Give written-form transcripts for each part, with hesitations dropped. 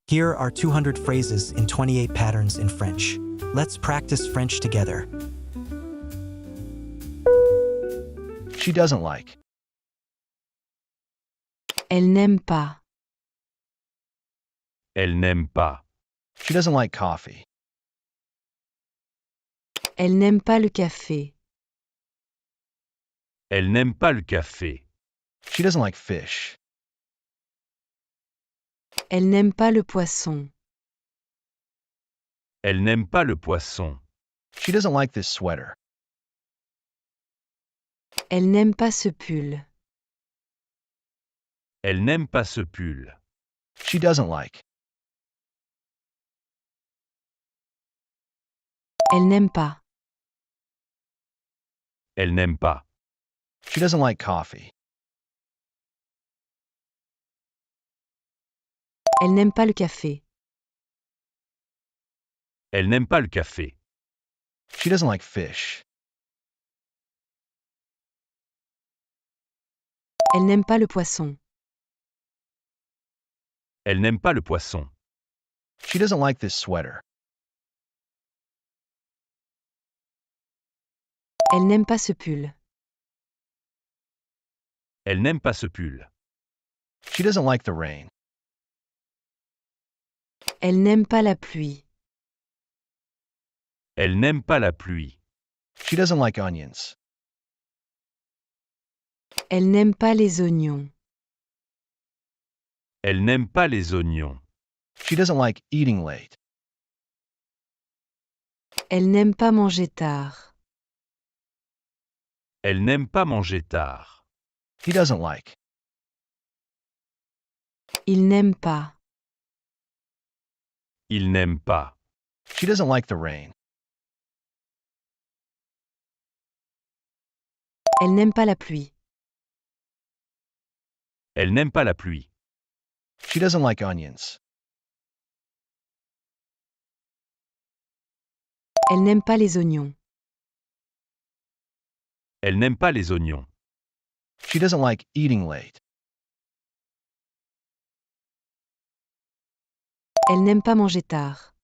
Here are 200 phrases in 28 patterns in French. Let's practice French together. She doesn't like. Elle n'aime pas. Elle n'aime pas. She doesn't like coffee. Elle n'aime pas le café. Elle n'aime pas le café. She doesn't like fish. Elle n'aime pas le poisson. Elle n'aime pas le poisson. She doesn't like this sweater. Elle n'aime pas ce pull. Elle n'aime pas ce pull. She doesn't like. Elle n'aime pas. Elle n'aime pas. She doesn't like coffee. Elle n'aime pas le café. Elle n'aime pas le café. She doesn't like fish. Elle n'aime pas le poisson. Elle n'aime pas le poisson. She doesn't like this sweater. Elle n'aime pas ce pull. Elle n'aime pas ce pull. She doesn't like the rain. Elle n'aime pas la pluie. Elle n'aime pas la pluie. She doesn't like onions. Elle n'aime pas les oignons. Elle n'aime pas les oignons. She doesn't like eating late. Elle n'aime pas manger tard. Elle n'aime pas manger tard. He doesn't like. Il n'aime pas. Il n'aime pas. She doesn't like the rain. Elle n'aime pas la pluie. Elle n'aime pas la pluie. She doesn't like onions. Elle n'aime pas les oignons. Elle n'aime pas les oignons. She doesn't like eating late. Elle n'aime pas manger tard.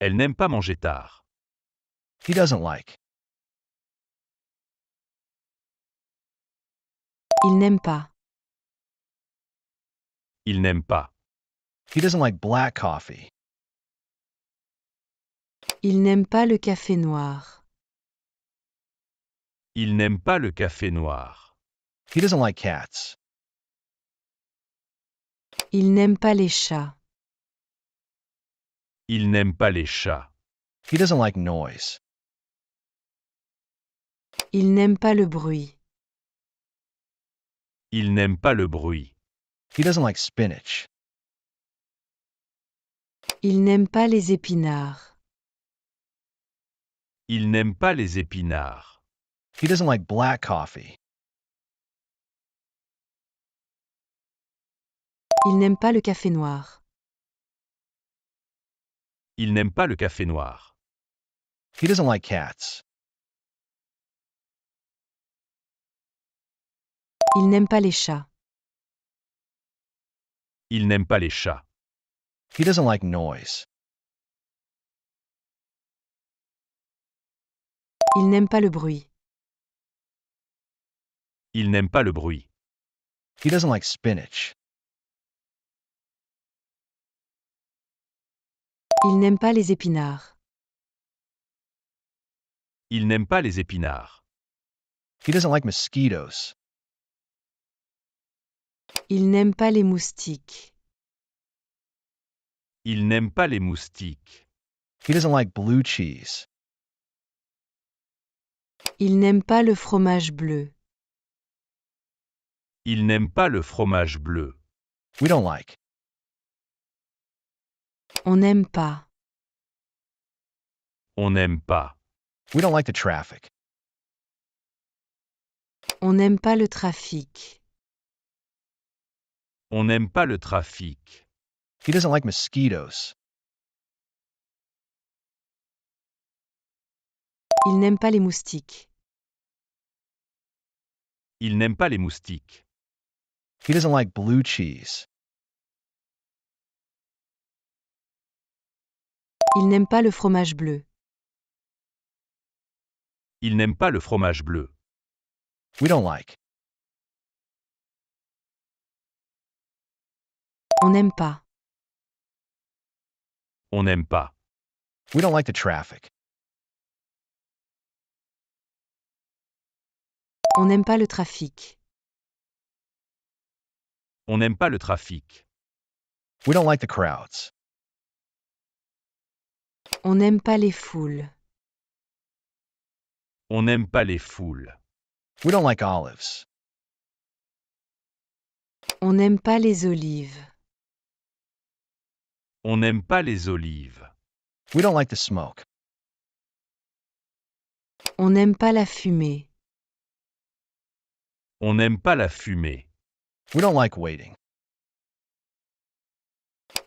Elle n'aime pas manger tard. He doesn't like. Il n'aime pas. Il n'aime pas. He doesn't like black coffee. Il n'aime pas le café noir. Il n'aime pas le café noir. He doesn't like cats. Il n'aime pas les chats. Il n'aime pas les chats. He doesn't like noise. Il n'aime pas le bruit. Il n'aime pas le bruit. He doesn't like spinach. Il n'aime pas les épinards. Il n'aime pas les épinards. He doesn't like black coffee. Il n'aime pas le café noir. Il n'aime pas le café noir. He doesn't like cats. Il n'aime pas les chats. Il n'aime pas les chats. He doesn't like noise. Il n'aime pas le bruit. Il n'aime pas le bruit. He doesn't like spinach. Il n'aime pas les épinards. Il n'aime pas les épinards. He doesn't like mosquitoes. Il n'aime pas les moustiques. Il n'aime pas les moustiques. He doesn't like blue cheese. Il n'aime pas le fromage bleu. Il n'aime pas le fromage bleu. We don't like. On n'aime pas. On n'aime pas. We don't like the traffic. On n'aime pas le trafic. On n'aime pas le trafic. He doesn't like mosquitoes. Il n'aime pas les moustiques. Il n'aime pas les moustiques. He doesn't like blue cheese. Il n'aime pas le fromage bleu. Il n'aime pas le fromage bleu. We don't like. On n'aime pas. On n'aime pas. We don't like the traffic. On n'aime pas le trafic. On n'aime pas le trafic. We don't like the crowds. On n'aime pas les foules. On n'aime pas les foules. We don't like olives. On n'aime pas les olives. On n'aime pas les olives. We don't like the smoke. On n'aime pas la fumée. On n'aime pas la fumée. We don't like waiting.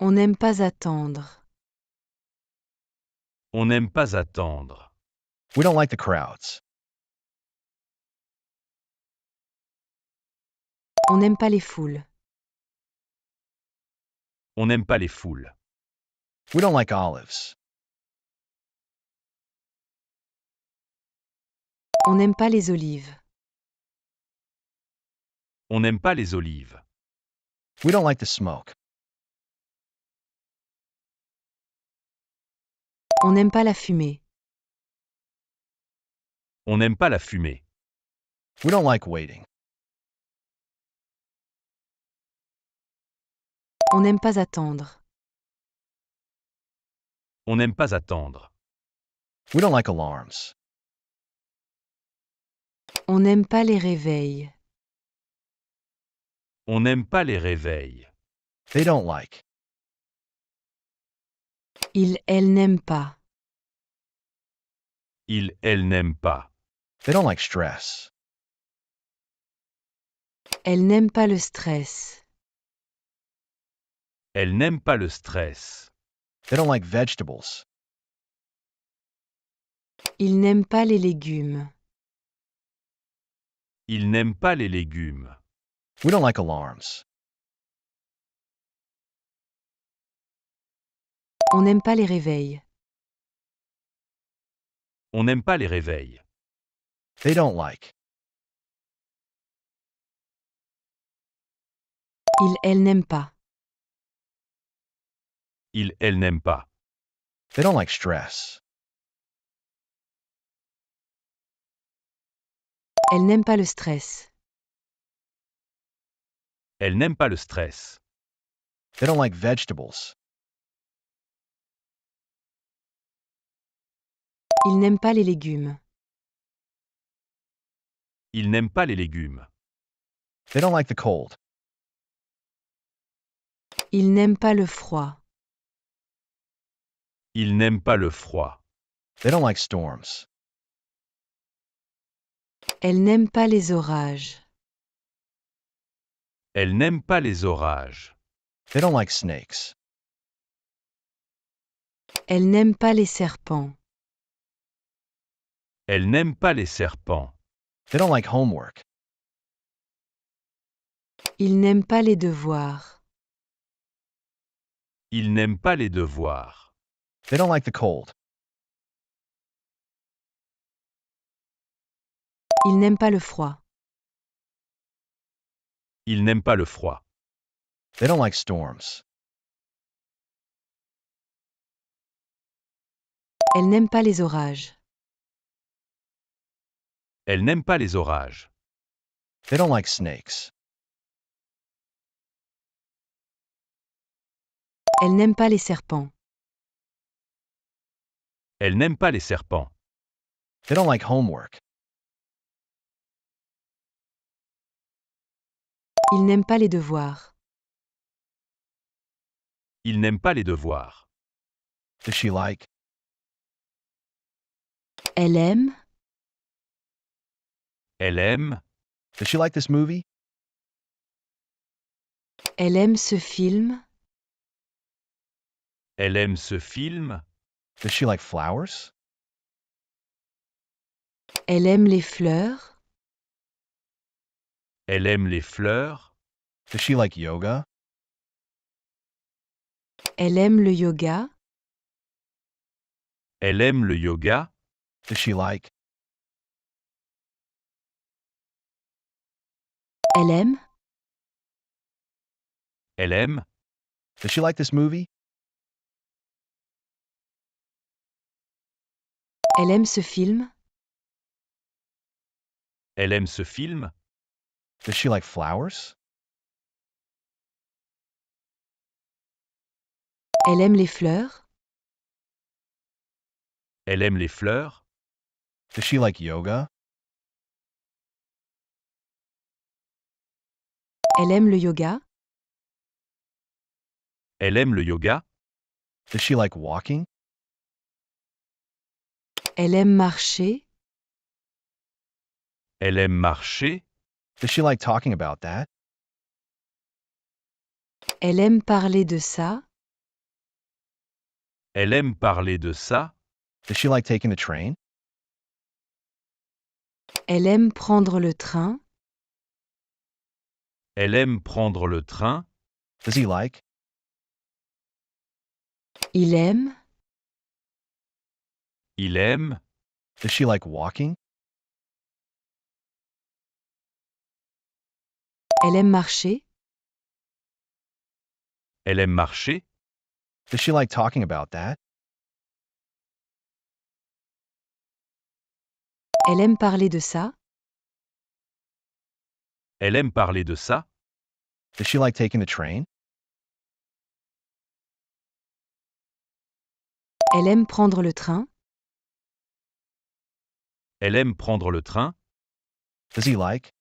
On n'aime pas attendre. On n'aime pas attendre. We don't like the crowds. On n'aime pas les foules. On n'aime pas les foules. We don't like olives. On n'aime pas les olives. On n'aime pas les olives. We don't like the smoke. On n'aime pas la fumée. On n'aime pas la fumée. We don't like waiting. On n'aime pas attendre. On n'aime pas attendre. We don't like alarms. On n'aime pas les réveils. On n'aime pas les réveils. They don't like. Elle n'aime pas. Elle n'aime pas. They don't like stress. Elle n'aime pas le stress. Elle n'aime pas le stress. They don't like vegetables. Il n'aime pas les légumes. Il n'aime pas les légumes. We don't like alarms. On n'aime pas les réveils. On n'aime pas les réveils. They don't like. Elle n'aime pas. Elle n'aime pas. They don't like stress. Elle n'aime pas le stress. Elle n'aime pas le stress. They don't like vegetables. Il n'aime pas les légumes. Il n'aime pas les légumes. They don't like the cold. Il n'aime pas le froid. Il n'aime pas le froid. They don't like storms. Elle n'aime pas les orages. Elle n'aime pas les orages. They don't like snakes. Elle n'aime pas les serpents. Elle n'aime pas les serpents. They don't like homework. Il n'aime pas les devoirs. Il n'aime pas les devoirs. They don't like the cold. Il n'aime pas le froid. Il n'aime pas le froid. They don't like storms. Elle n'aime pas les orages. Elle n'aime pas les orages. They don't like snakes. Elle n'aime pas les serpents. Elle n'aime pas les serpents. They don't like homework. Il n'aime pas les devoirs. Il n'aime pas les devoirs. Does she like? Elle aime. Elle aime. Does she like this movie? Elle aime ce film. Elle aime ce film. Does she like flowers? Elle aime les fleurs. Elle aime les fleurs. Does she like yoga? Elle aime le yoga. Elle aime le yoga. Does she like? Elle aime. Elle aime. Does she like this movie? Elle aime ce film. Elle aime ce film. Does she like flowers? Elle aime les fleurs. Elle aime les fleurs. Does she like yoga? Elle aime le yoga. Elle aime le yoga. Does she like walking? Elle aime marcher. Elle aime marcher. Does she like talking about that? Elle aime parler de ça. Elle aime parler de ça. Does she like taking the train? Elle aime prendre le train. Elle aime prendre le train. Does he like? Il aime. Il aime. Does she like walking? Elle aime marcher. Elle aime marcher. Does she like talking about that? Elle aime parler de ça. Elle aime parler de ça. Does she like taking the train? Elle aime prendre le train. Elle aime prendre le train. Does he like?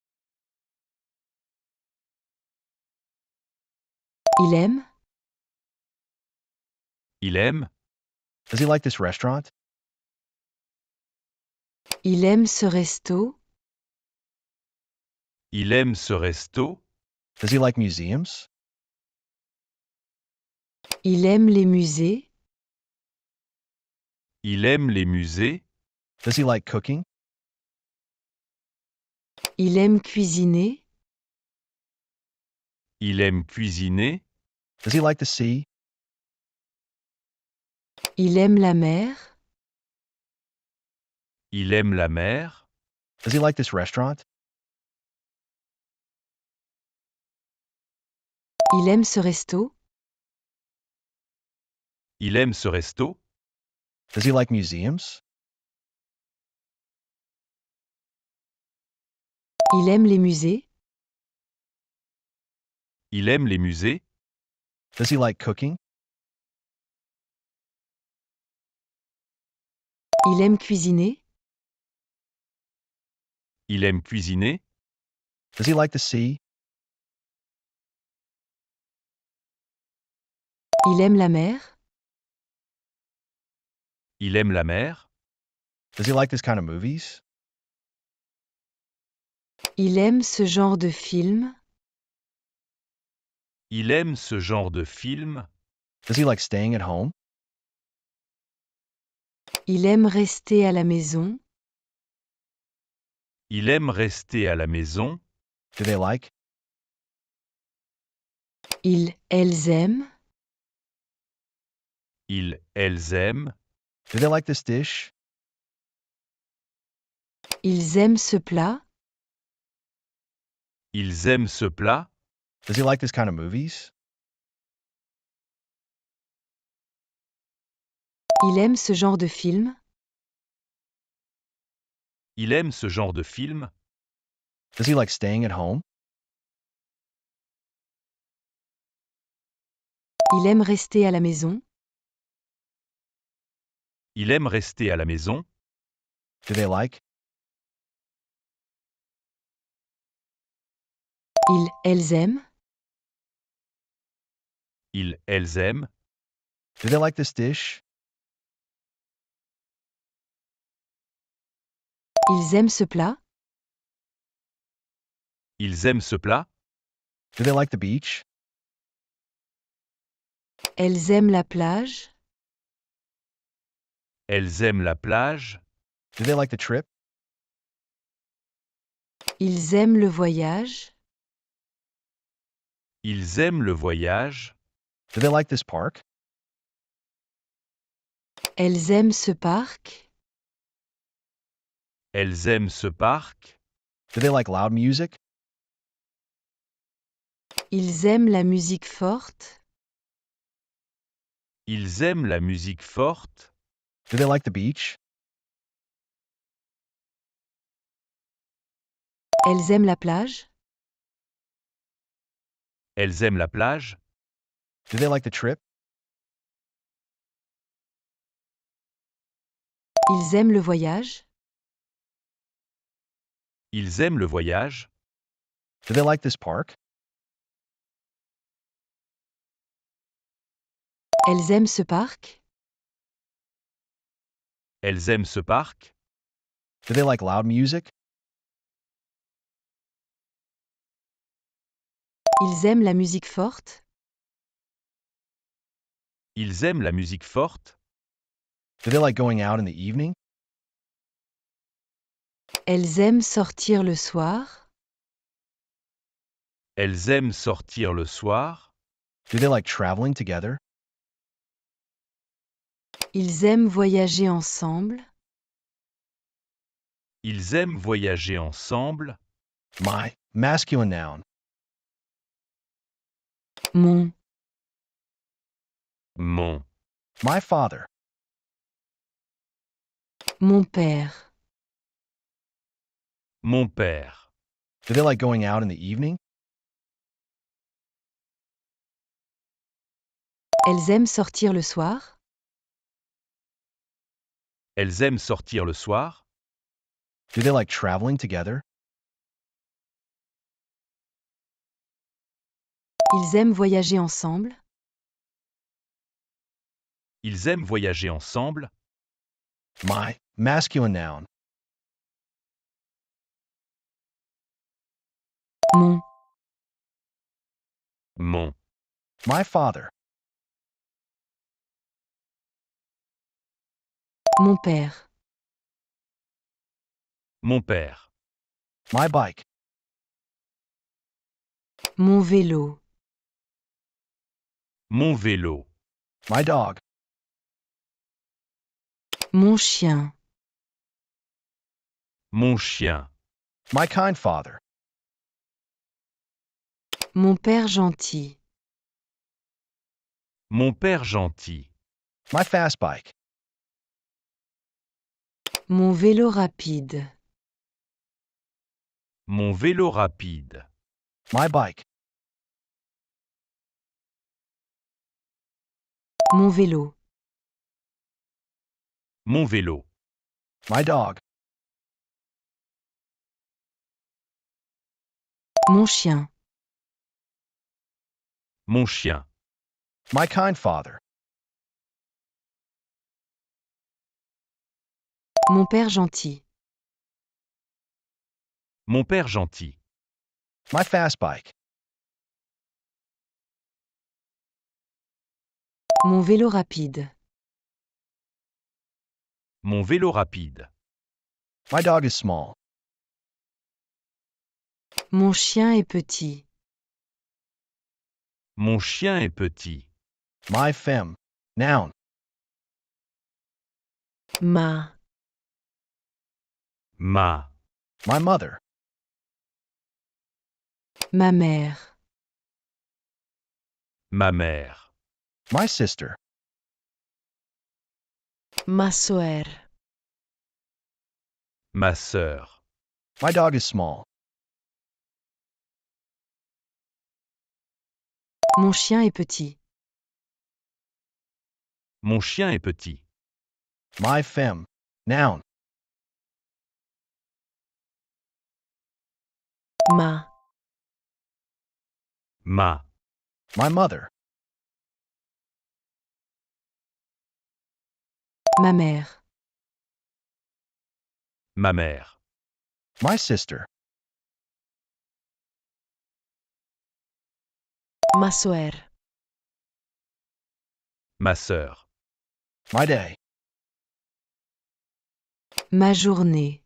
Il aime. Il aime. Does he like this restaurant? Il aime ce resto. Il aime ce resto. Does he like museums? Il aime les musées. Il aime les musées. Does he like cooking? Il aime cuisiner. Il aime cuisiner. Does he like the sea? Il aime la mer. Il aime la mer. Does he like this restaurant? Il aime ce resto. Il aime ce resto. Does he like museums? Il aime les musées. Il aime les musées. Does he like cooking? Il aime cuisiner. Il aime cuisiner. Does he like the sea? Il aime la mer. Il aime la mer. Does he like this kind of movies? Il aime ce genre de film. Il aime ce genre de film. Does he like staying at home? Il aime rester à la maison. Il aime rester à la maison. Do they like? Elles aiment. Elles aiment. Do they like this dish? Ils aiment ce plat. Ils aiment ce plat. Does he like this kind of movies? Il aime ce genre de film. Il aime ce genre de film. Does he like staying at home? Il aime rester à la maison. Il aime rester à la maison. Do they like? Elles aiment. Elles aiment. Do they like this dish? Ils aiment ce plat. Ils aiment ce plat. Do they like the beach? Elles aiment la plage. Elles aiment la plage. Do they like the trip? Ils aiment le voyage. Ils aiment le voyage. Do they like this park? Elles aiment ce parc? Elles aiment ce parc? Do they like loud music? Ils aiment la musique forte? Ils aiment la musique forte? Do they like the beach? Elles aiment la plage? Elles aiment la plage? Do they like the trip? Ils aiment le voyage? Ils aiment le voyage? Do they like this park? Elles aiment ce parc? Elles aiment ce parc? Do they like loud music? Ils aiment la musique forte? Ils aiment la musique forte? Do they like going out in the evening? Elles aiment sortir le soir? Elles aiment sortir le soir? Do they like traveling together? Ils aiment voyager ensemble? Ils aiment voyager ensemble? My, masculine noun. Mon, Mon, My father. mon père. mon père. Do they like going out in the evening? Elles aiment sortir le soir? Elles aiment sortir le soir? Do they like traveling together? Ils aiment voyager ensemble? Ils aiment voyager ensemble? My, masculine noun. Mon, Mon, My father. mon père. mon père. My bike. Mon vélo. Mon vélo. My dog. Mon chien. Mon chien. My kind father. Mon père gentil. Mon père gentil. My fast bike. Mon vélo rapide. Mon vélo rapide. My bike. Mon vélo. Mon vélo. My dog. Mon chien. Mon chien. My kind father. Mon père gentil. Mon père gentil. My fast bike. Mon vélo rapide. Mon vélo rapide. My dog is small. Mon chien est petit. Mon chien est petit. My femme. Noun. Ma. Ma. My mother. Ma mère. Ma mère. My sister. Ma sœur. Ma sœur. My dog is small. Mon chien est petit. Mon chien est petit. My femme. Noun. Ma. Ma. My mother. Ma mère. Ma mère. My sister. Ma sœur. Ma sœur. My day. Ma journée.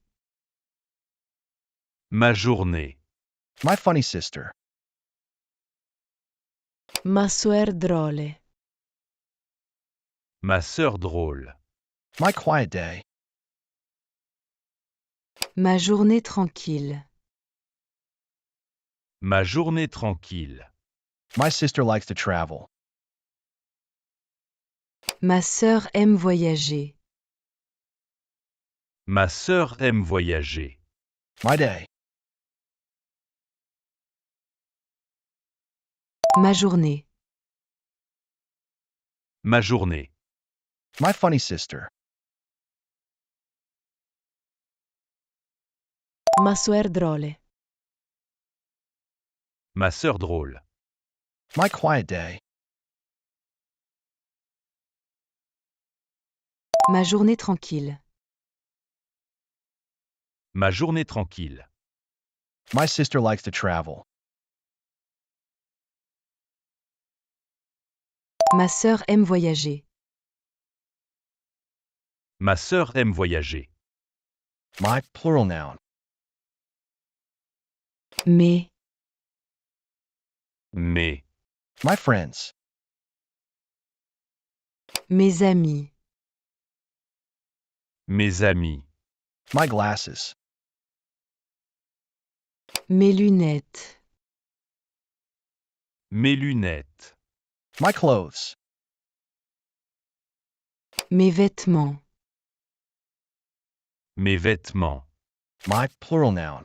Ma journée. My funny sister. Ma sœur drôle. Ma sœur drôle. My quiet day. Ma journée tranquille. Ma journée tranquille. My sister likes to travel. Ma sœur aime voyager. Ma sœur aime voyager. My day. Ma journée. Ma journée. My funny sister. Ma sœur drôle. Ma sœur drôle. My quiet day. Ma journée tranquille. Ma journée tranquille. My sister likes to travel. Ma sœur aime voyager. Ma sœur aime voyager. My plural noun. Mes. Mes. My friends. Mes amis. Mes amis. My glasses. Mes lunettes. Mes lunettes. My clothes. Mes vêtements. Mes vêtements. My plural noun.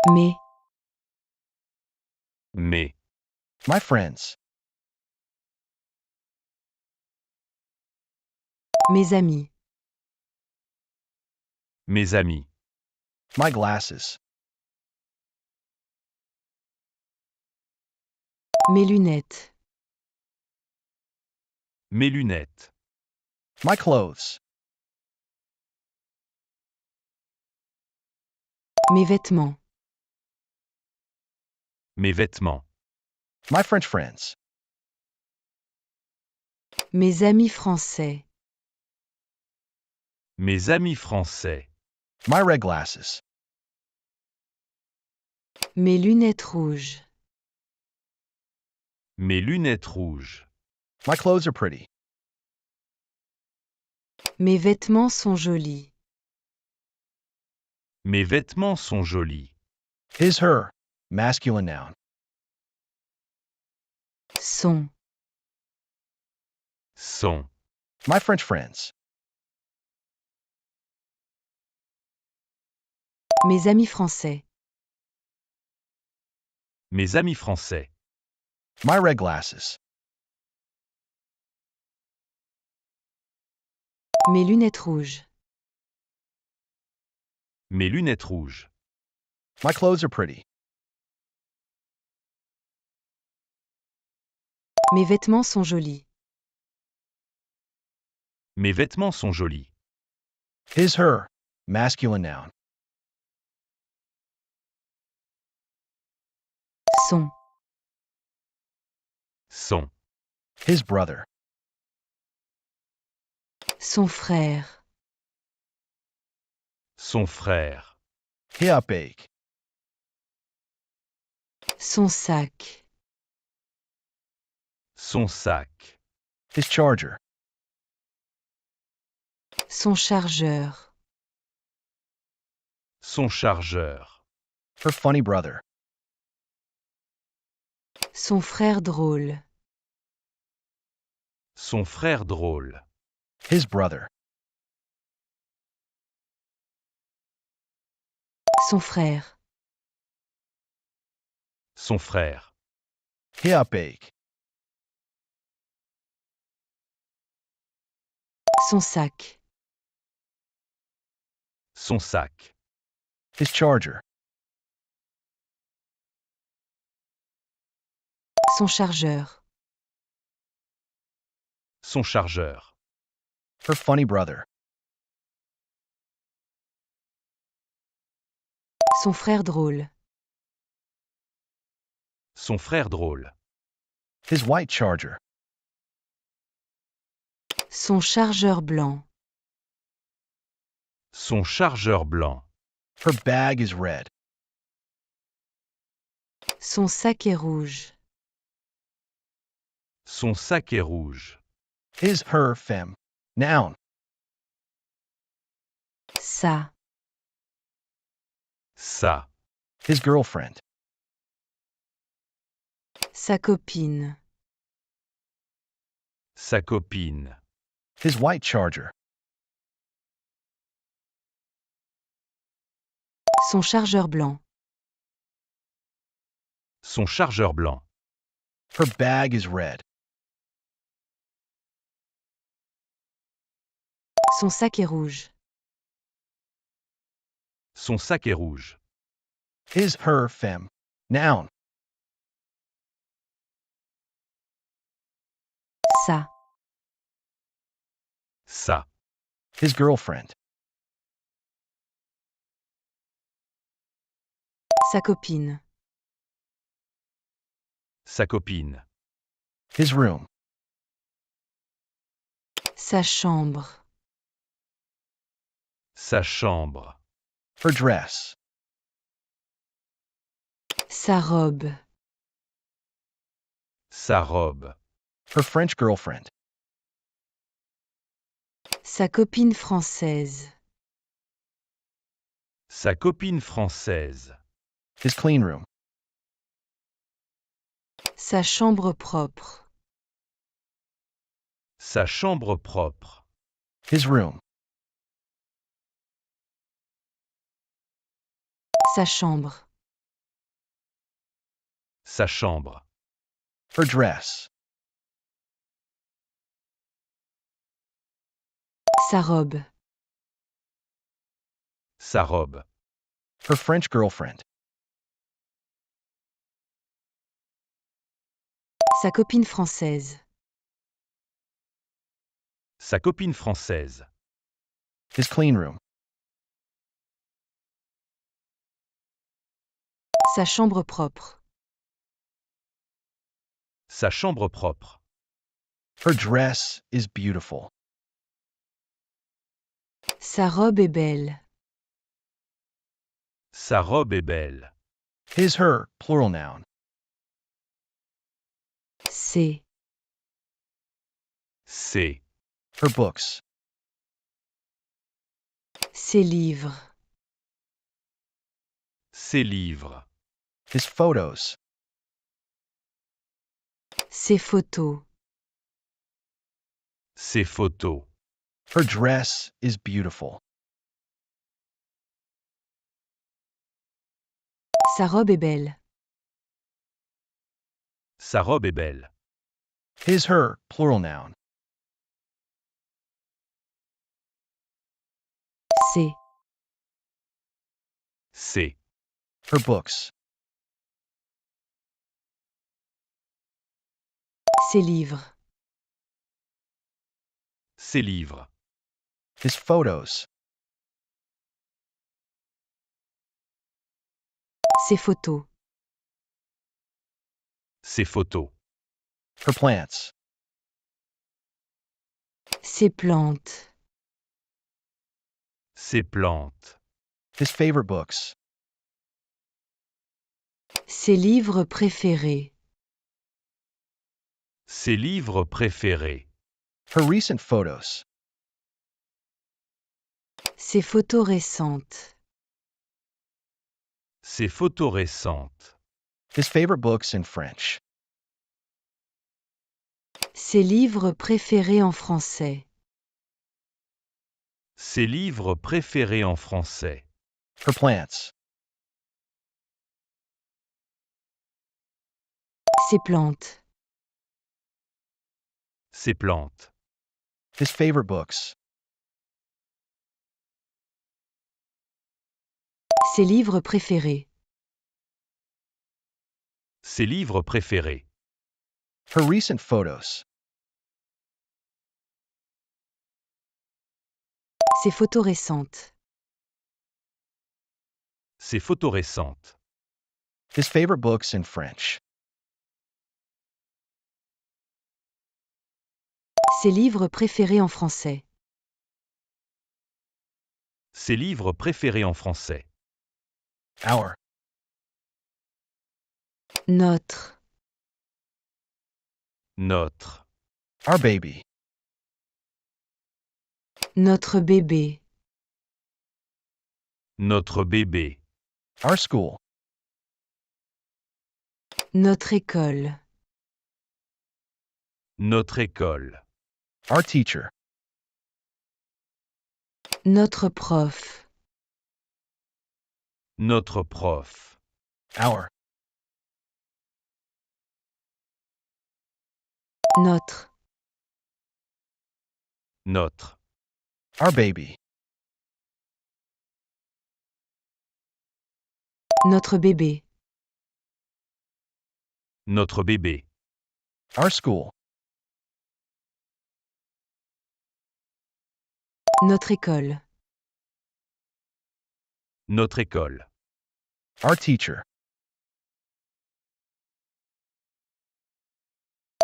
Mes. Mes. My friends. Mes amis. Mes amis. My glasses. Mes lunettes. Mes lunettes. My clothes. Mes vêtements. Mes vêtements. My French friends. Mes amis français. Mes amis français. My red glasses. Mes lunettes rouges. Mes lunettes rouges. My clothes are pretty. Mes vêtements sont jolis. Mes vêtements sont jolis. His, her. Masculine noun. Sont. Sont. My French friends. Mes amis français. Mes amis français. My red glasses. Mes lunettes rouges. Mes lunettes rouges. My clothes are pretty. Mes vêtements sont jolis. Mes vêtements sont jolis. His, her. Masculine noun. Sont. Sont. His brother. Son frère. Son frère. He upake. Son sac. Son sac. His charger. Son chargeur. Son chargeur. Her funny brother. Son frère drôle. Son frère drôle. His brother. Son frère. Son frère. He upake. Son sac. Son sac. His charger. Son chargeur. Son chargeur. Her funny brother. Son frère drôle. Son frère drôle. His white charger. Son chargeur blanc. Son chargeur blanc. Her bag is red. Son sac est rouge. Son sac est rouge. His, her, femme. Noun. Sa. Sa. His girlfriend. Sa copine. Sa copine. His white charger. Son chargeur blanc. Son chargeur blanc. Her bag is red. Son sac est rouge. Son sac est rouge. His, her, femme. Noun. Sa. Sa. His girlfriend. Sa copine. Sa copine. His room. Sa chambre. Sa chambre. Her dress. Sa robe. Sa robe. Her French girlfriend. Sa copine française. Sa copine française. His clean room. Sa chambre propre. Sa chambre propre. His room. Sa chambre. Sa chambre. Her dress. Sa robe. Sa robe. Her French girlfriend. Sa copine française. Sa copine française. His clean room. Sa chambre propre. Sa chambre propre. Her dress is beautiful. Sa robe est belle. Sa robe est belle. His, her, plural noun. Ses. Ses. Her books. Ses livres. Ses livres. His photos. Ses photos. Ses photos. Her dress is beautiful. Sa robe est belle. Sa robe est belle. His, her, plural noun. Ses. Ses. Her books. Ses livres. Ses livres. His photos. Ses photos. Ses photos. Her plants. Ses plantes. Ses plantes. His favorite books. Ses livres préférés. Ses livres préférés. Her recent photos. Ses photos récentes. Ses photos récentes. His favorite books in French. Ses livres préférés en français. Ses livres préférés en français. Her plants. Ses plantes. Ses plantes. His favorite books. Ses livres préférés. Ses livres préférés. Her recent photos. Ses photos récentes. Ses photos récentes. His favorite books in French. Ses livres préférés en français. Ses livres préférés en français. Our. Notre. Notre. Our baby. Notre bébé. Notre bébé. Our school. Notre école. Notre école. Our teacher. Notre prof. Notre prof. Our. Notre. Notre. Our baby. Notre bébé. Notre bébé. Our school. Notre école. Notre école. Our teacher.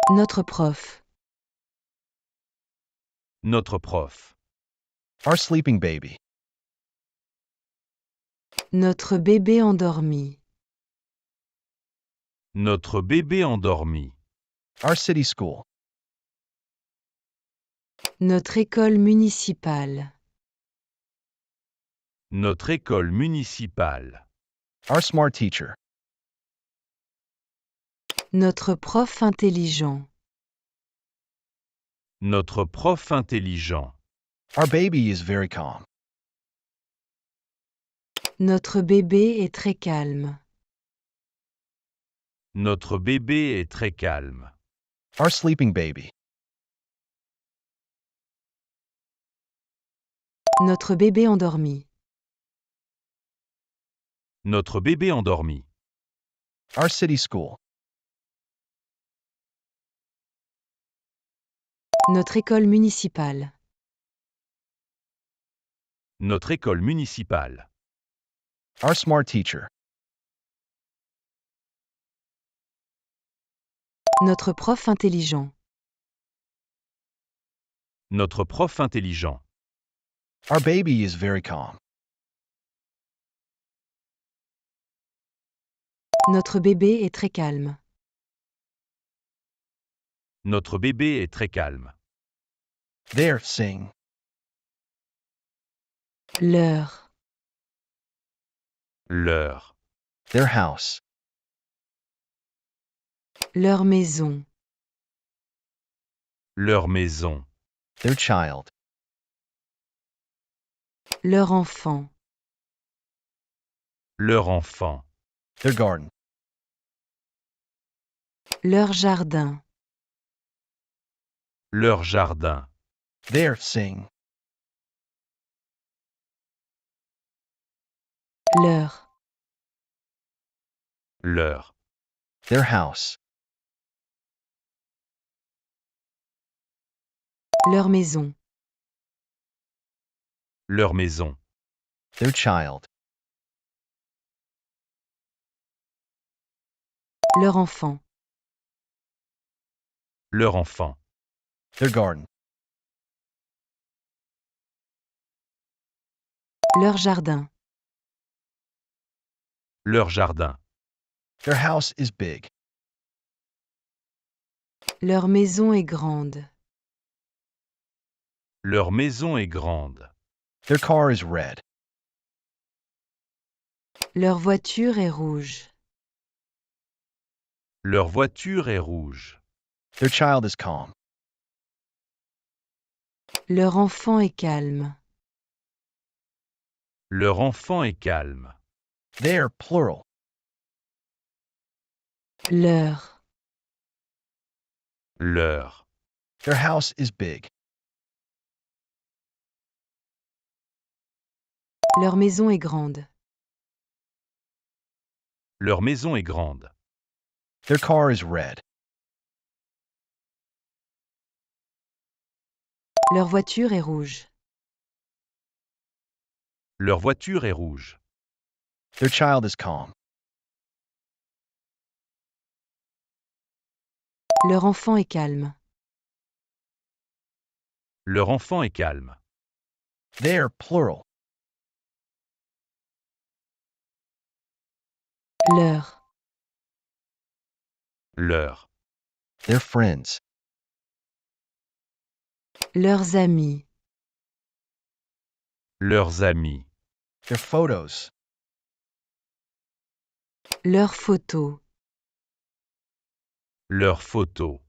Notre prof. Notre prof. Our sleeping baby. Notre bébé endormi. Notre bébé endormi. Our city school. Notre école municipale. Notre école municipale. Our smart teacher. Notre prof intelligent. Notre prof intelligent. Our baby is very calm. Notre bébé est très calme. Notre bébé est très calme. Our sleeping baby. Notre bébé endormi. Notre bébé endormi. Our city school. Notre école municipale. Notre école municipale. Our smart teacher. Notre prof intelligent. Notre prof intelligent. Our baby is very calm. Notre bébé est très calme. Notre bébé est très calme. There, sing. Leur. Leur. Their house. Leur maison. Leur maison. Their child. Leur enfant. Leur enfant. Their garden. Leur jardin. Leur jardin. There, sing. Leur. Leur. Their house. Leur maison. Leur maison. Their child. Leur enfant. Leur enfant. Their garden. Leur jardin. Leur jardin. Their house is big. Leur maison est grande. Leur maison est grande. Their car is red. Leur voiture est rouge. Leur voiture est rouge. Their child is calm. Leur enfant est calme. Leur enfant est calme. Their, plural. Leur. Leur. Their house is big. Leur maison est grande. Leur maison est grande. Their car is red. Leur voiture est rouge. Leur voiture est rouge. Their child is calm. Leur enfant est calme. Leur enfant est calme. Their, plural. Leur. Leur. Their friends. Leurs amis. Leurs amis. Their photos. Leurs photos. Leurs photos.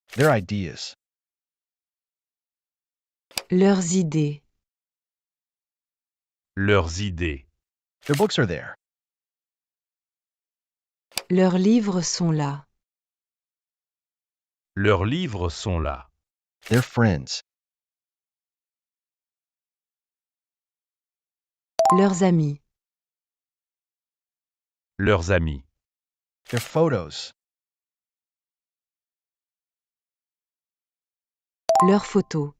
Their ideas. Leurs idées. Leurs idées. Their books are there. Leurs livres sont là. Leurs livres sont là. Their friends. Leurs amis. Leurs amis. Their photos. Leurs photos.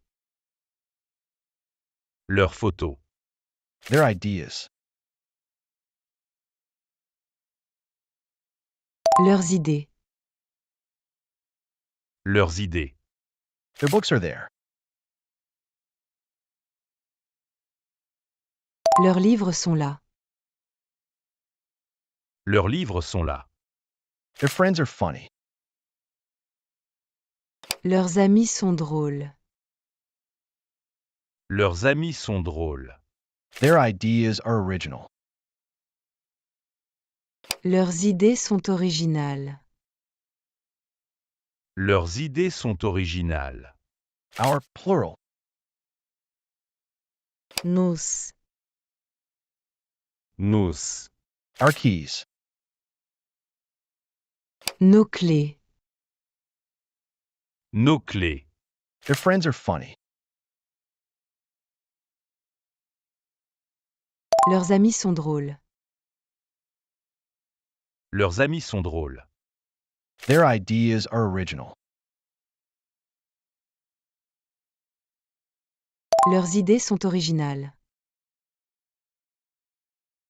Leurs photos. Their ideas. Leurs idées. Leurs idées. Their books are there. Leurs livres sont là. Leurs livres sont là. Their friends are funny. Leurs amis sont drôles. Leurs amis sont drôles. Their ideas are original. Leurs idées sont originales. Leurs idées sont originales. Our plural. Nos. Nous. Our keys. Nos clés. Nos clés. Their friends are funny. Leurs amis sont drôles. Leurs amis sont drôles. Their ideas are original. Leurs idées sont originales.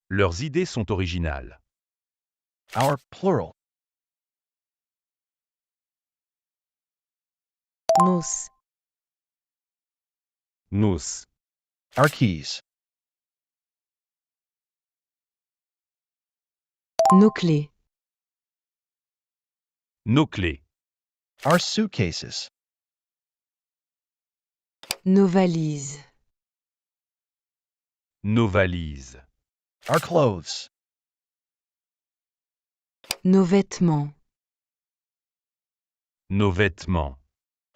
Leurs idées sont originales. Our plural. Nos. Nous. Our keys. Nos clés. Nos clés. Our suitcases. Nos valises. Nos valises. Our clothes. Nos vêtements. Nos vêtements.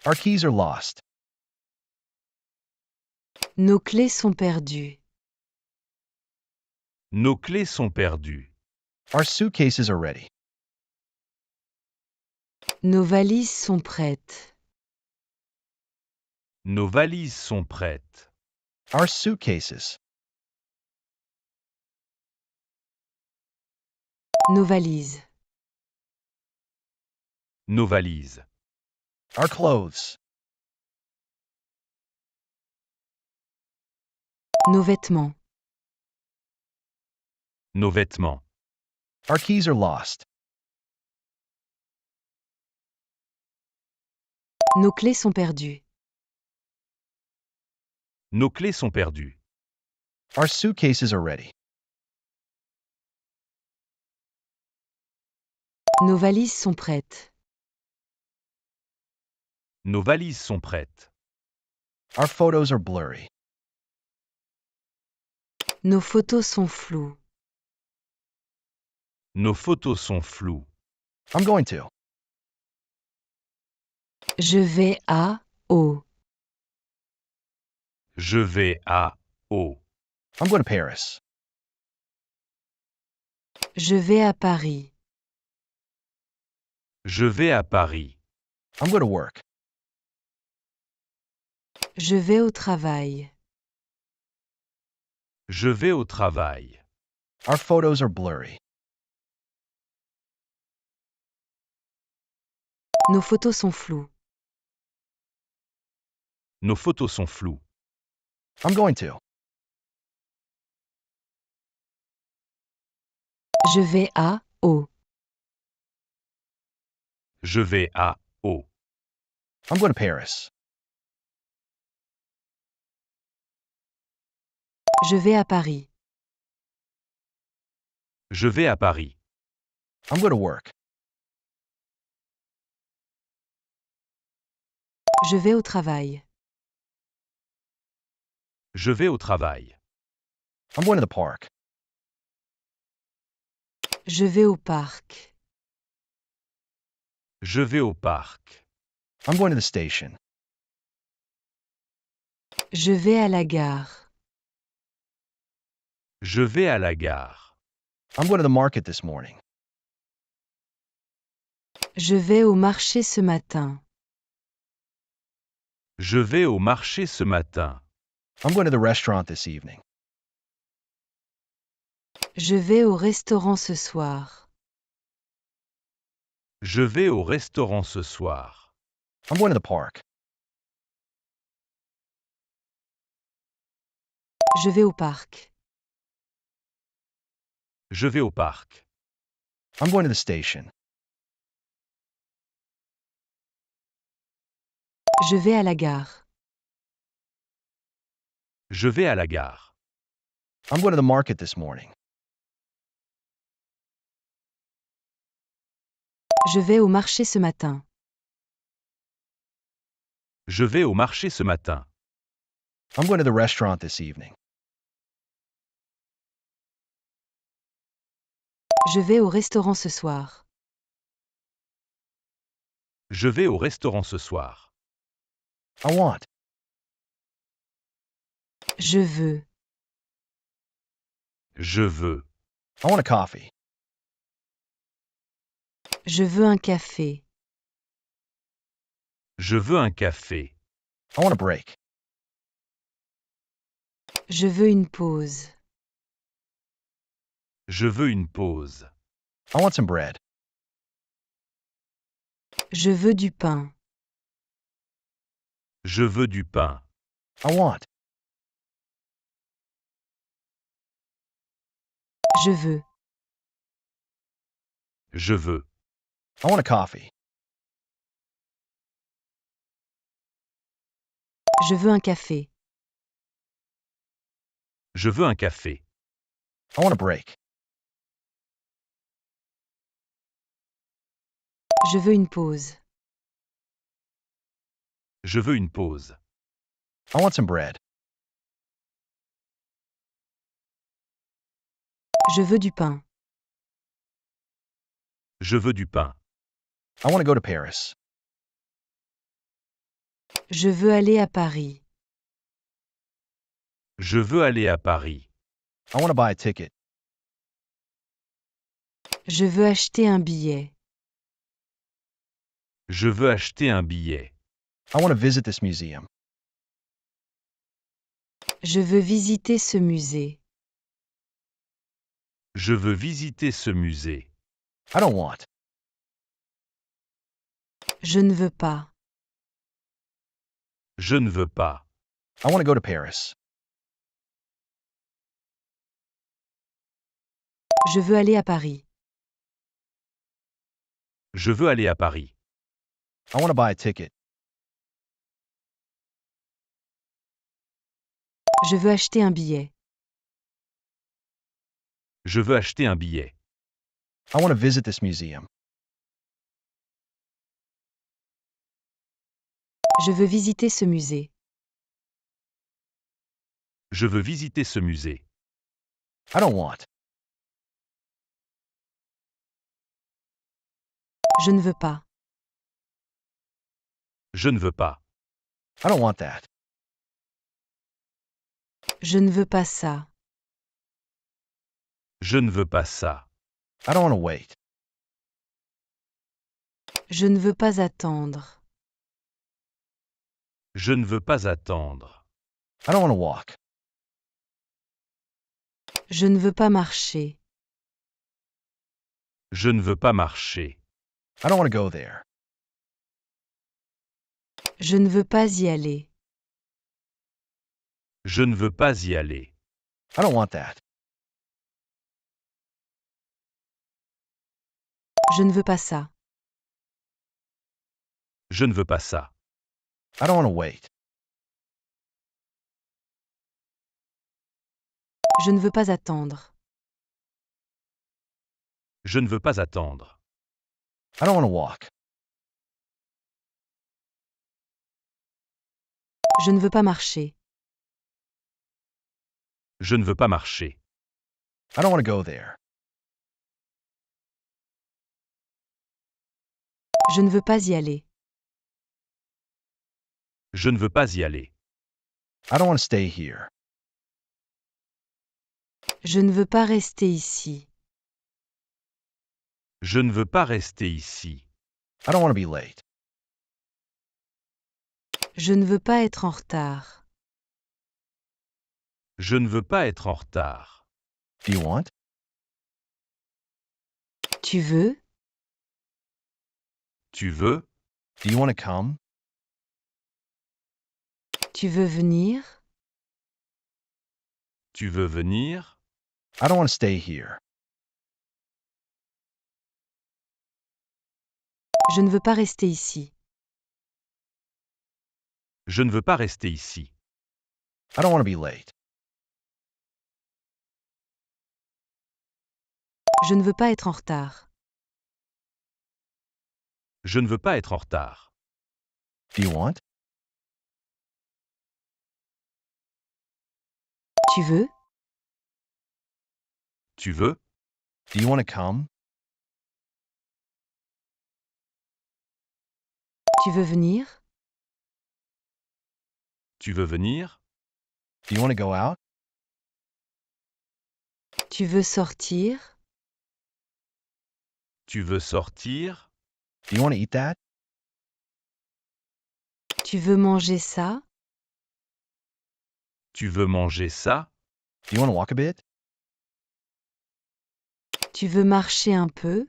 Our keys are lost. Nos clés sont perdues. Nos clés sont perdues. Our suitcases are ready. Nos valises sont prêtes. Nos valises sont prêtes. Our suitcases. Nos valises. Nos valises. Our clothes. Nos vêtements. Nos vêtements. Our keys are lost. Nos clés sont perdues. Nos clés sont perdues. Our suitcases are ready. Nos valises sont prêtes. Nos valises sont prêtes. Our photos are blurry. Nos photos sont floues. Nos photos sont floues. I'm going to. Je vais au. Je vais au. I'm going to Paris. Je vais à Paris. Je vais à Paris. I'm going to work. Je vais au travail. Je vais au travail. Our photos are blurry. Nos photos sont floues. Nos photos sont floues. I'm going to. Je vais au. Je vais au. I'm going to Paris. Je vais à Paris. Je vais à Paris. I'm going to work. Je vais au travail. Je vais au travail. I'm going to the park. Je vais au parc. Je vais au parc. I'm going to the station. Je vais à la gare. Je vais à la gare. I'm going to the market this morning. Je vais au marché ce matin. Je vais au marché ce matin. I'm going to the restaurant this evening. Je vais au restaurant ce soir. Je vais au restaurant ce soir. I'm going to the park. Je vais au parc. Je vais au parc. I'm going to the station. Je vais à la gare. Je vais à la gare. I'm going to the market this morning. Je vais au marché ce matin. Je vais au marché ce matin. I'm going to the restaurant this evening. Je vais au restaurant ce soir. Je vais au restaurant ce soir. I want. Je veux. Je veux. I want a coffee. Je veux un café. Je veux un café. I want a break. Je veux une pause. Je veux une pause. I want some bread. Je veux du pain. Je veux du pain. I want. Je veux. Je veux. I want a coffee. Je veux un café. Je veux un café. I want a break. Je veux une pause. Je veux une pause. I want some bread. Je veux du pain. Je veux du pain. I want to go to Paris. Je veux aller à Paris. Je veux aller à Paris. I want to buy a ticket. Je veux acheter un billet. Je veux acheter un billet. I want to visit this museum. Je veux visiter ce musée. Je veux visiter ce musée. I don't want. Je ne veux pas. Je ne veux pas. I want to go to Paris. Je veux aller à Paris. Je veux aller à Paris. I want to buy a ticket. Je veux acheter un billet. Je veux acheter un billet. I want to visit this museum. Je veux visiter ce musée. Je veux visiter ce musée. I don't want. Je ne veux pas. Je ne veux pas. I don't want that. Je ne veux pas ça. Je ne veux pas ça. I don't want to wait. Je ne veux pas attendre. Je ne veux pas attendre. I don't want to walk. Je ne veux pas marcher. Je ne veux pas marcher. I don't want to go there. Je ne veux pas y aller. Je ne veux pas y aller. I don't want that. Je ne veux pas ça. Je ne veux pas ça. I don't want to wait. Je ne veux pas attendre. Je ne veux pas attendre. I don't want to walk. Je ne veux pas marcher. Je ne veux pas marcher. I don't want to go there. Je ne veux pas y aller. Je ne veux pas y aller. I don't want to stay here. Je ne veux pas rester ici. Je ne veux pas rester ici. I don't want to be late. Je ne veux pas être en retard. Je ne veux pas être en retard. Do you want? Tu veux? Tu veux? Do you want to come? Tu veux venir? Tu veux venir? I don't want to stay here. Je ne veux pas rester ici. Je ne veux pas rester ici. I don't want to be late. Je ne veux pas être en retard. Je ne veux pas être en retard. Do you want? Tu veux? Tu veux? Do you want to come? Tu veux venir? Tu veux venir? Do you want to go out? Tu veux sortir? Tu veux sortir? Do you want to eat that? Tu veux manger ça? Tu veux manger ça? Do you want to walk a bit? Tu veux marcher un peu?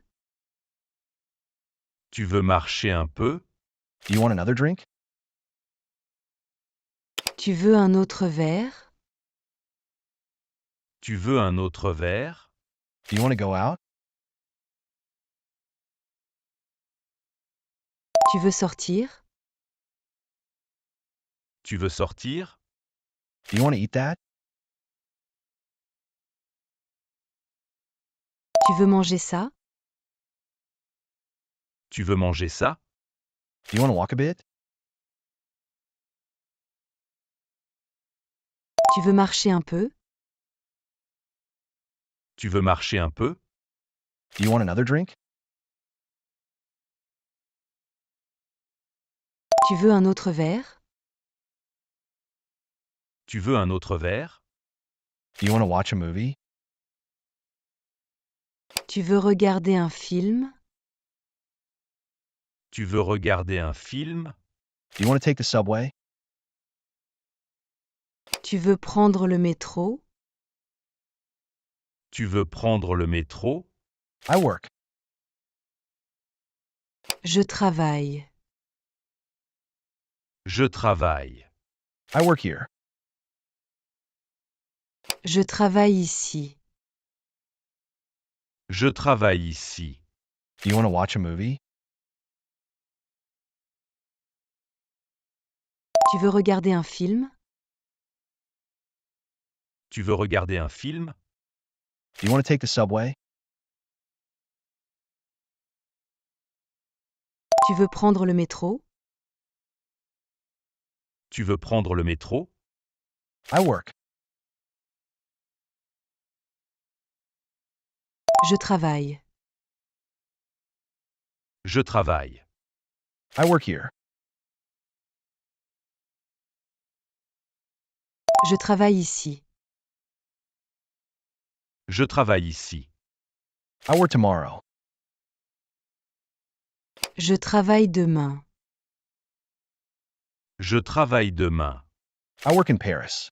Tu veux marcher un peu? Do you want another drink? Tu veux un autre verre? Tu veux un autre verre? Do you want to go out? Tu veux sortir? Tu veux sortir? Do you want to eat that? Tu veux manger ça? Tu veux manger ça? Do you want to walk a bit? Tu veux marcher un peu? Tu veux marcher un peu? Do you want another drink? Tu veux un autre verre? Tu veux un autre verre? Do you want to watch a movie? Tu veux regarder un film? Tu veux regarder un film? Do you want to take the subway? Tu veux prendre le métro? Tu veux prendre le métro? I work. Je travaille. Je travaille. I work here. Je travaille ici. Je travaille ici. Do you want to watch a movie? Tu veux regarder un film? Tu veux regarder un film? Do you want to take the subway? Tu veux prendre le métro? Tu veux prendre le métro? I work. Je travaille. Je travaille. I work here. Je travaille ici. Je travaille ici. I work tomorrow. Je travaille demain. Je travaille demain. I work in Paris.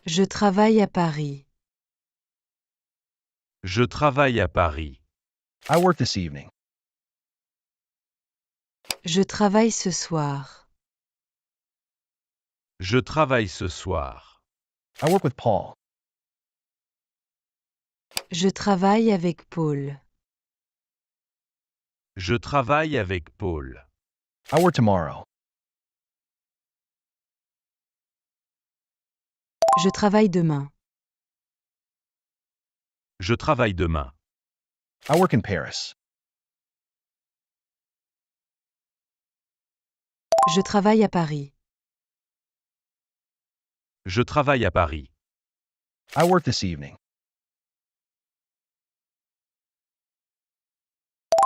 Je travaille à Paris. Je travaille à Paris. I work this evening. Je travaille ce soir. Je travaille ce soir. I work with Paul. Je travaille avec Paul. Je travaille avec Paul. I work tomorrow. Je travaille demain. Je travaille demain. I work in Paris. Je travaille à Paris. Je travaille à Paris. I work this evening.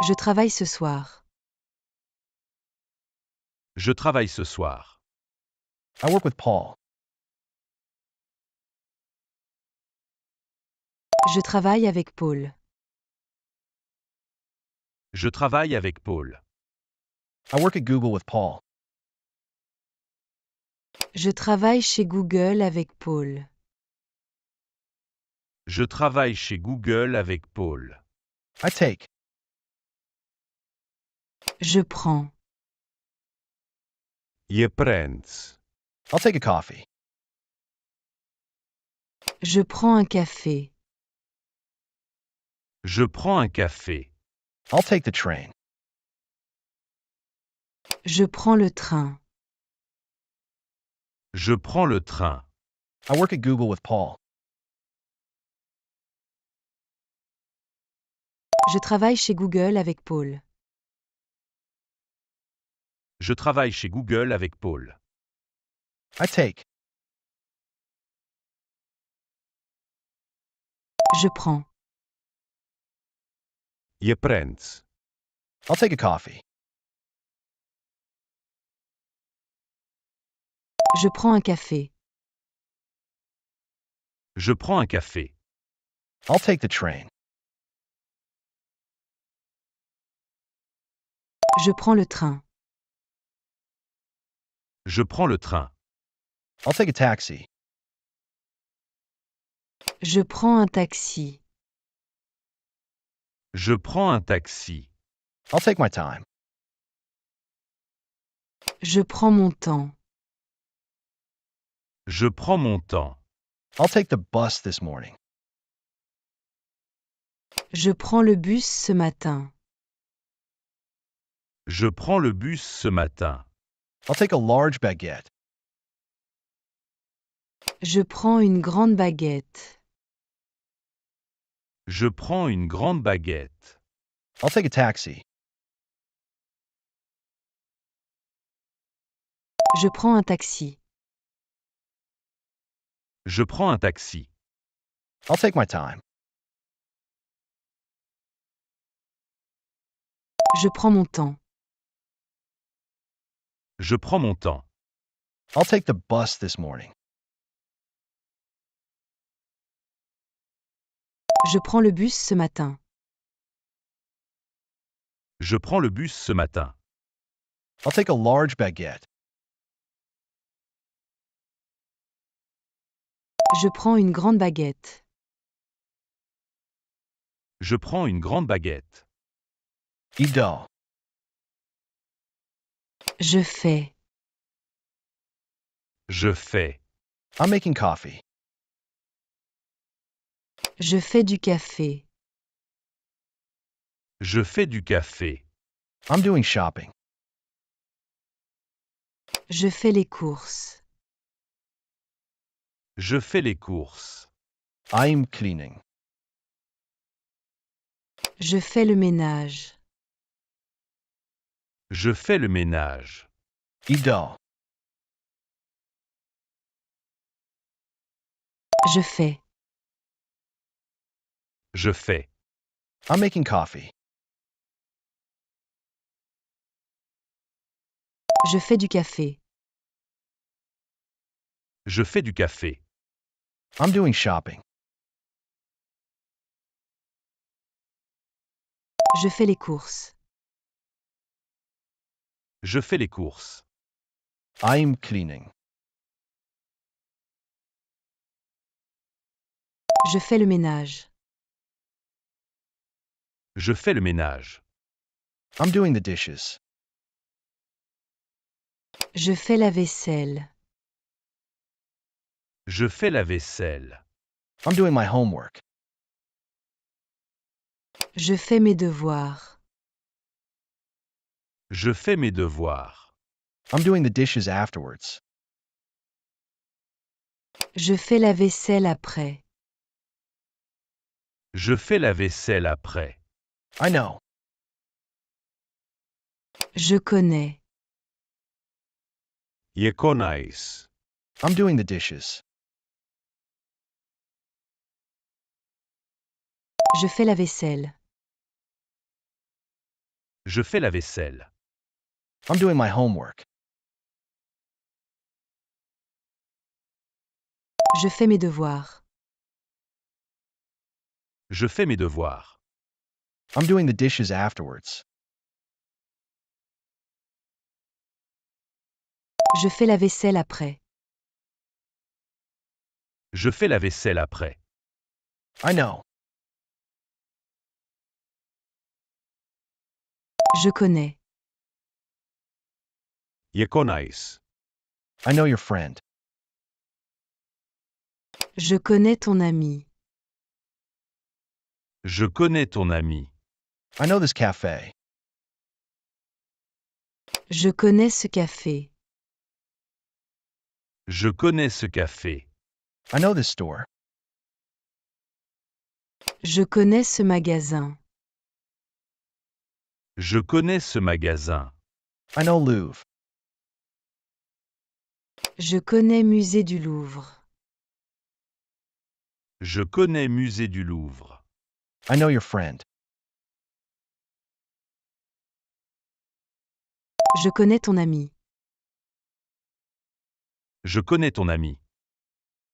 Je travaille ce soir. Je travaille ce soir. I work with Paul. Je travaille avec Paul. Je travaille avec Paul. I work at Google with Paul. Je travaille chez Google avec Paul. Je travaille chez Google avec Paul. I take. Je prends. Je prends. I'll take a coffee. Je prends un café. Je prends un café. I'll take the train. Je prends le train. Je prends le train. I work at Google with Paul. Je travaille chez Google avec Paul. Je travaille chez Google avec Paul. I take. Je prends. Je prends. I'll take a coffee. Je prends un café. Je prends un café. I'll take the train. Je prends le train. Je prends le train. I'll take a taxi. Je prends un taxi. Je prends un taxi. I'll take my time. Je prends mon temps. Je prends mon temps. I'll take the bus this morning. Je prends le bus ce matin. Je prends le bus ce matin. I'll take a large baguette. Je prends une grande baguette. Je prends une grande baguette. I'll take a taxi. Je prends un taxi. Je prends un taxi. I'll take my time. Je prends mon temps. Je prends mon temps. I'll take the bus this morning. Je prends le bus ce matin. Je prends le bus ce matin. I'll take a large baguette. Je prends une grande baguette. Je prends une grande baguette. Eat dough. Je fais. Je fais. I'm making coffee. Je fais du café. Je fais du café. I'm doing shopping. Je fais les courses. Je fais les courses. I'm cleaning. Je fais le ménage. Je fais le ménage. Eat dough. Je fais. Je fais. I'm making coffee. Je fais du café. Je fais du café. I'm doing shopping. Je fais les courses. Je fais les courses. I'm cleaning. Je fais le ménage. Je fais le ménage. I'm doing the dishes. Je fais la vaisselle. Je fais la vaisselle. I'm doing my homework. Je fais mes devoirs. Je fais mes devoirs. I'm doing the dishes afterwards. Je fais la vaisselle après. Je fais la vaisselle après. I know. Je connais. Je connais. I'm doing the dishes. Je fais la vaisselle. Je fais la vaisselle. I'm doing my homework. Je fais mes devoirs. Je fais mes devoirs. I'm doing the dishes afterwards. Je fais la vaisselle après. Je fais la vaisselle après. I know. Je connais. Je connais. I know your friend. Je connais ton ami. Je connais ton ami. I know this cafe. Je connais ce café. Je connais ce café. I know this store. Je connais ce magasin. Je connais ce magasin. I know Louvre. Je connais musée du Louvre. Je connais musée du Louvre. I know your friend. Je connais ton ami. Je connais ton ami.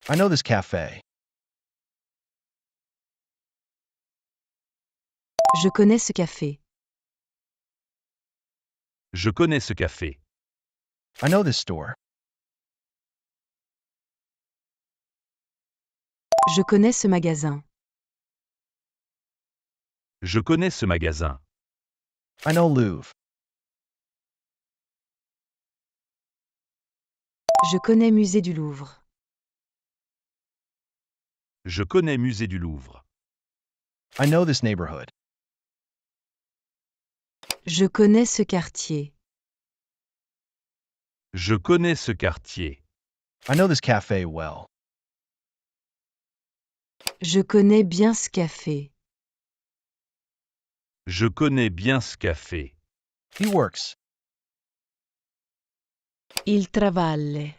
I know this cafe. Je connais ce café. Je connais ce café. I know this store. Je connais ce magasin. Je connais ce magasin. I know Louvre. Je connais musée du Louvre. Je connais musée du Louvre. I know this neighborhood. Je connais ce quartier. Je connais ce quartier. I know this cafe well. Je connais bien ce café. Je connais bien ce café. He works. Il travaille.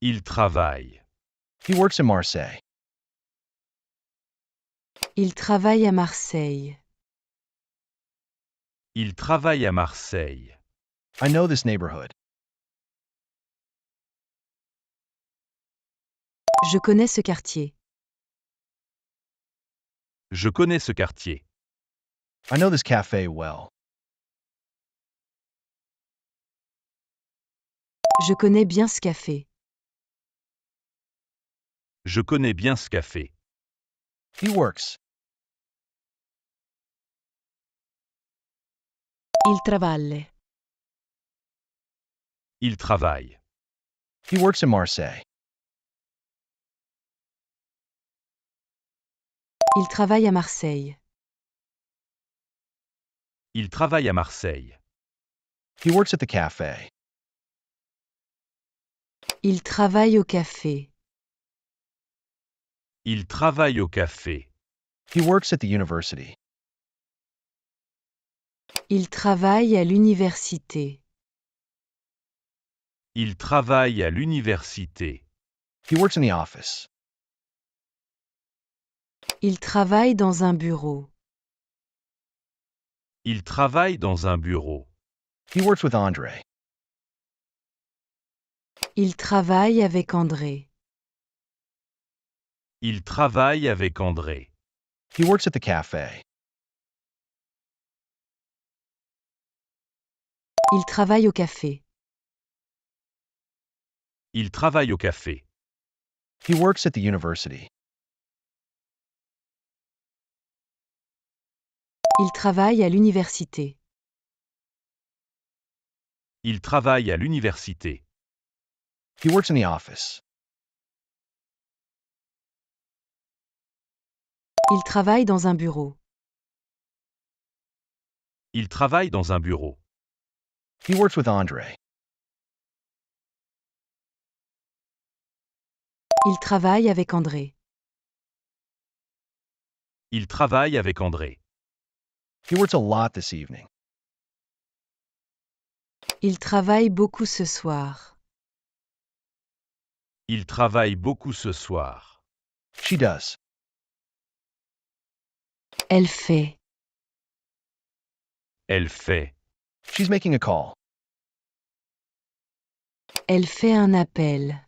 Il travaille. He works in Marseille. Il travaille à Marseille. Il travaille à Marseille. I know this neighborhood. Je connais ce quartier. Je connais ce quartier. I know this cafe well. Je connais bien ce café. Je connais bien ce café. He works. Il travaille. Il travaille. He works in Marseille. Il travaille à Marseille. Il travaille à Marseille. He works at the cafe. Il travaille au café. Il travaille au café. He works at the university. Il travaille à l'université. Il travaille à l'université. He works in the office. Il travaille dans un bureau. Il travaille dans un bureau. He works with Andre. Il travaille avec André. Il travaille avec André. He works at the cafe. Il travaille au café. Il travaille au café. He works at the university. Il travaille à l'université. Il travaille à l'université. He works in the office. Il travaille dans un bureau. Il travaille dans un bureau. He works with Andre. Il travaille avec André. Il travaille avec André. He works a lot this evening. Il travaille beaucoup ce soir. Il travaille beaucoup ce soir. She does. Elle fait. Elle fait. She's making a call. Elle fait un appel.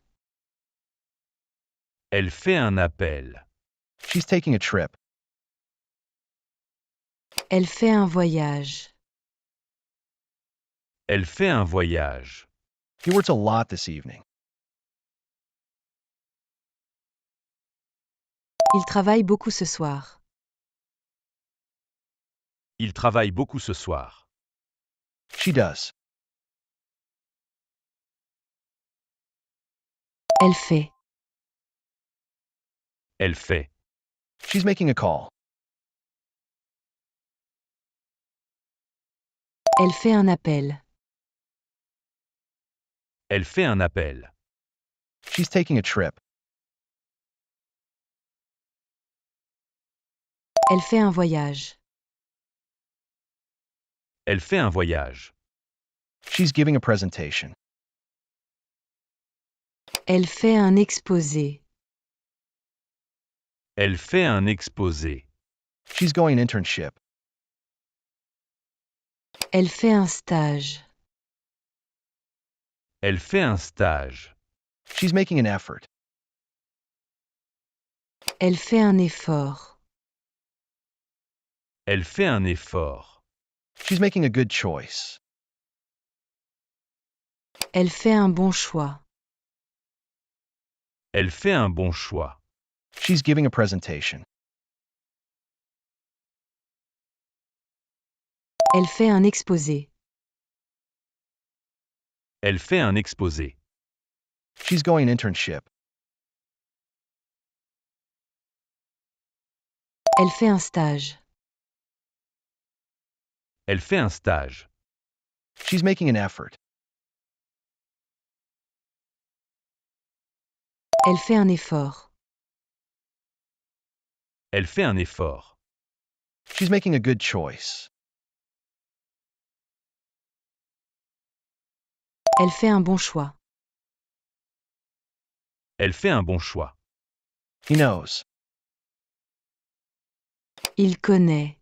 Elle fait un appel. She's taking a trip. Elle fait un voyage. Elle fait un voyage. He works a lot this evening. Il travaille beaucoup ce soir. Il travaille beaucoup ce soir. She does. Elle fait. Elle fait. She's making a call. Elle fait un appel. Elle fait un appel. She's taking a trip. Elle fait un voyage. Elle fait un voyage. She's giving a presentation. Elle fait un exposé. Elle fait un exposé. She's going an internship. Elle fait un stage. Elle fait un stage. She's making an effort. Elle fait un effort. Elle fait un effort. She's making a good choice. Elle fait un bon choix. Elle fait un bon choix. She's giving a presentation. Elle fait un exposé. Elle fait un exposé. She's going an internship. Elle fait un stage. Elle fait un stage. She's making an effort. Elle fait un effort. Elle fait un effort. She's making a good choice. Elle fait un bon choix. Elle fait un bon choix. He knows. Il connaît.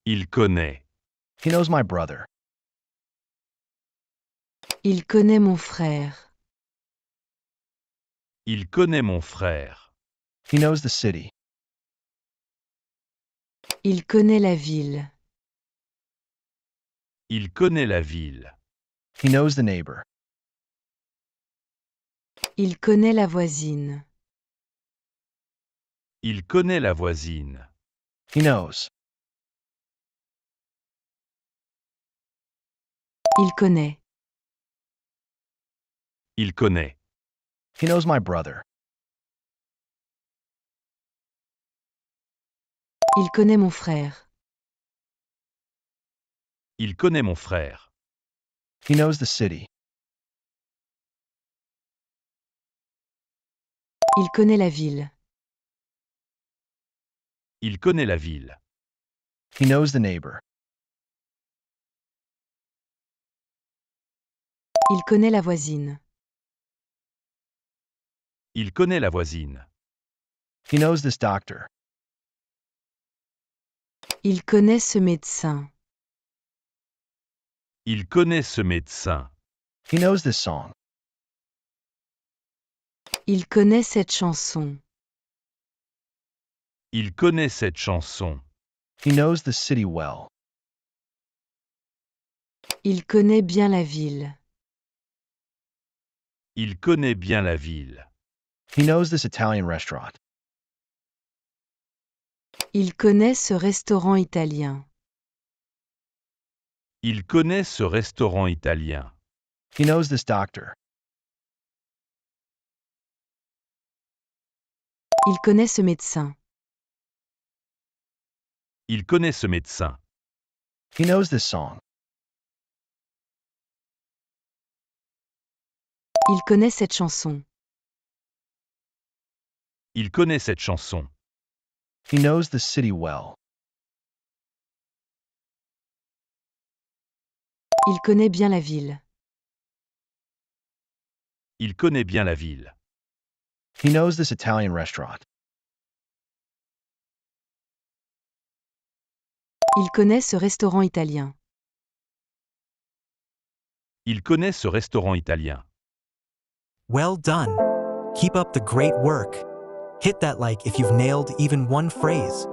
Il connaît. He knows my brother. Il connaît mon frère. Il connaît mon frère. He knows the city. Il connaît la ville. Il connaît la ville. He knows the neighbor. Il connaît la voisine. Il connaît la voisine. He knows. Il connaît. Il connaît. He knows my brother. Il connaît mon frère. Il connaît mon frère. He knows the city. Il connaît la ville. Il connaît la ville. He knows the neighbor. Il connaît la voisine. Il connaît la voisine. He knows this doctor. Il connaît ce médecin. Il connaît ce médecin. He knows this song. Il connaît cette chanson. Il connaît cette chanson. He knows the city well. Il connaît bien la ville. Il connaît bien la ville. He knows this Italian restaurant. Il connaît ce restaurant italien. Il connaît ce restaurant italien. He knows this doctor. Il connaît ce médecin. Il connaît ce médecin. He knows this song. Il connaît cette chanson. Il connaît cette chanson. He knows the city well. Il connaît bien la ville. Il connaît bien la ville. He knows this Italian restaurant. Il connaît ce restaurant italien. Il connaît ce restaurant italien. Well done. Keep up the great work. Hit that like if you've nailed even one phrase.